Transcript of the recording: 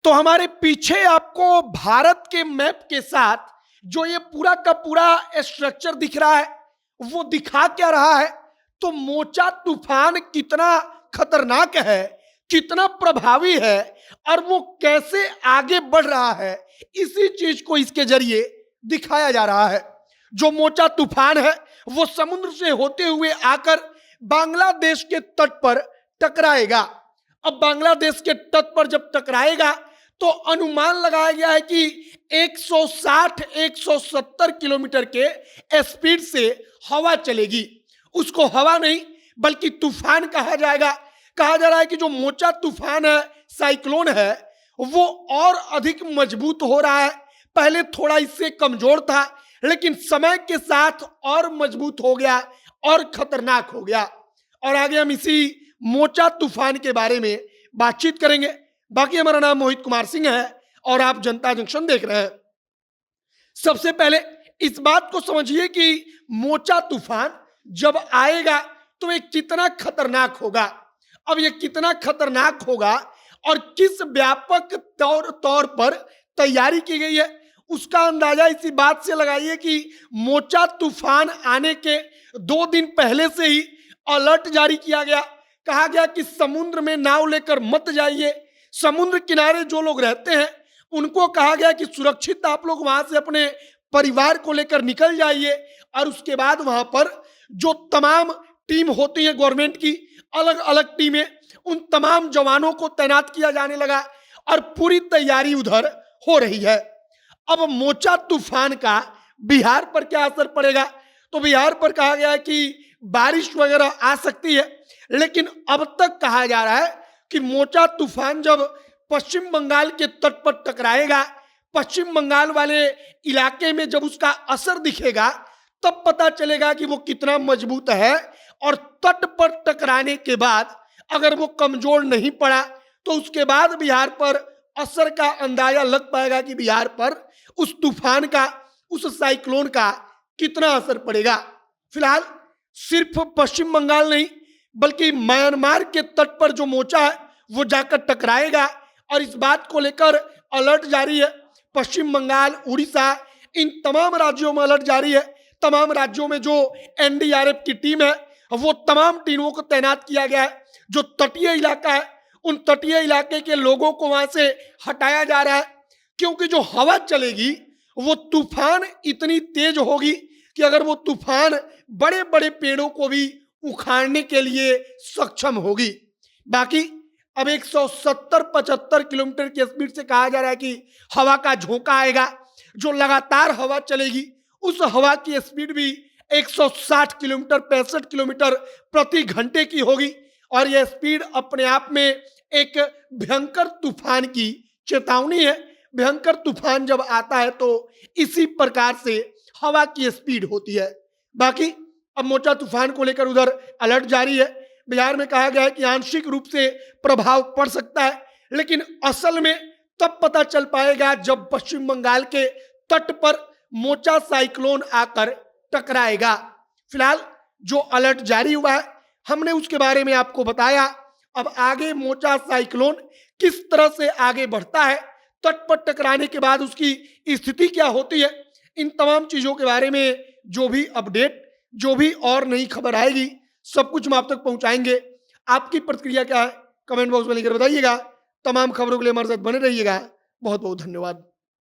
तो हमारे पीछे आपको भारत के मैप के साथ जो ये पूरा का पूरा स्ट्रक्चर दिख रहा है, वो दिखा क्या रहा है? तो मोचा तूफान कितना खतरनाक है, कितना प्रभावी है और वो कैसे आगे बढ़ रहा है, इसी चीज को इसके जरिए दिखाया जा रहा है। जो मोचा तूफान है वो समुद्र से होते हुए आकर बांग्लादेश के तट पर टकराएगा। अब बांग्लादेश के तट पर जब टकराएगा तो अनुमान लगाया गया है कि 160-170 किलोमीटर के स्पीड से हवा चलेगी। उसको हवा नहीं बल्कि तूफान कहा जाएगा। कहा जा रहा है कि जो मोचा तूफान है, साइक्लोन है, वो और अधिक मजबूत हो रहा है। पहले थोड़ा इससे कमजोर था, लेकिन समय के साथ और मजबूत हो गया और खतरनाक हो गया। और आगे हम इसी मोचा तूफान के बारे में बातचीत करेंगे। बाकी हमारा नाम मोहित कुमार सिंह है और आप जनता जंक्शन देख रहे हैं। सबसे पहले इस बात को समझिए कि मोचा तूफान जब आएगा तो ये कितना खतरनाक होगा। अब ये कितना खतरनाक होगा और किस व्यापक तौर पर तैयारी की गई है, उसका अंदाजा इसी बात से लगाइए कि मोचा तूफान आने के 2 दिन पहले से ही अलर्ट जारी किया गया। कहा गया कि समुद्र में नाव लेकर मत जाइए। समुद्र किनारे जो लोग रहते हैं उनको कहा गया कि सुरक्षित आप लोग वहां से अपने परिवार को लेकर निकल जाइए। और उसके बाद वहां पर जो तमाम टीम होती है गवर्नमेंट की, अलग अलग टीमें, उन तमाम जवानों को तैनात किया जाने लगा और पूरी तैयारी उधर हो रही है। अब मोचा तूफान का बिहार पर क्या असर पड़ेगा? तो बिहार पर कहा गया है कि बारिश वगैरह आ सकती है, लेकिन अब तक कहा जा रहा है कि मोचा तूफान जब पश्चिम बंगाल के तट पर टकराएगा, पश्चिम बंगाल वाले इलाके में जब उसका असर दिखेगा, तब पता चलेगा कि वो कितना मजबूत है। और तट पर टकराने के बाद अगर वो कमजोर नहीं पड़ा तो उसके बाद बिहार पर असर का अंदाजा लग पाएगा कि बिहार पर उस तूफान का, उस साइक्लोन का कितना असर पड़ेगा। फिलहाल सिर्फ पश्चिम बंगाल नहीं बल्कि म्यांमार के तट पर जो मोचा है वो जाकर टकराएगा और इस बात को लेकर अलर्ट जारी है। पश्चिम बंगाल, उड़ीसा, इन तमाम राज्यों में अलर्ट जारी है। तमाम राज्यों में जो एनडीआरएफ की टीम है वो तमाम टीमों को तैनात किया गया है। जो तटीय इलाका है उन तटीय इलाके के लोगों को वहां से हटाया जा रहा है, क्योंकि जो हवा चलेगी वो तूफान इतनी तेज होगी कि अगर वो तूफान बड़े बड़े पेड़ों को भी उखाड़ने के लिए सक्षम होगी। बाकी अब 170-75 किलोमीटर की स्पीड से कहा जा रहा है कि हवा का झोंका आएगा। जो लगातार हवा चलेगी उस हवा की स्पीड भी 160 किलोमीटर, 65 किलोमीटर प्रति घंटे की होगी। और यह स्पीड अपने आप में एक भयंकर तूफान की चेतावनी है। भयंकर तूफान जब आता है तो इसी प्रकार से हवा की स्पीड होती है। बाकी अब मोचा तूफान को लेकर उधर अलर्ट जारी है। बिहार में कहा गया है कि आंशिक रूप से प्रभाव पड़ सकता है, लेकिन असल में तब पता चल पाएगा जब पश्चिम बंगाल के तट पर मोचा साइक्लोन आकर टकराएगा। फिलहाल जो अलर्ट जारी हुआ है हमने उसके बारे में आपको बताया। अब आगे मोचा साइक्लोन किस तरह से आगे बढ़ता है, तट पर टकराने के बाद उसकी स्थिति क्या होती है, इन तमाम चीजों के बारे में जो भी अपडेट, जो भी और नई खबर आएगी, सब कुछ हम आप तक पहुंचाएंगे। आपकी प्रतिक्रिया क्या है कमेंट बॉक्स में लिखकर बताइएगा। तमाम खबरों के लिए हमारे साथ बने रहिएगा। बहुत बहुत धन्यवाद।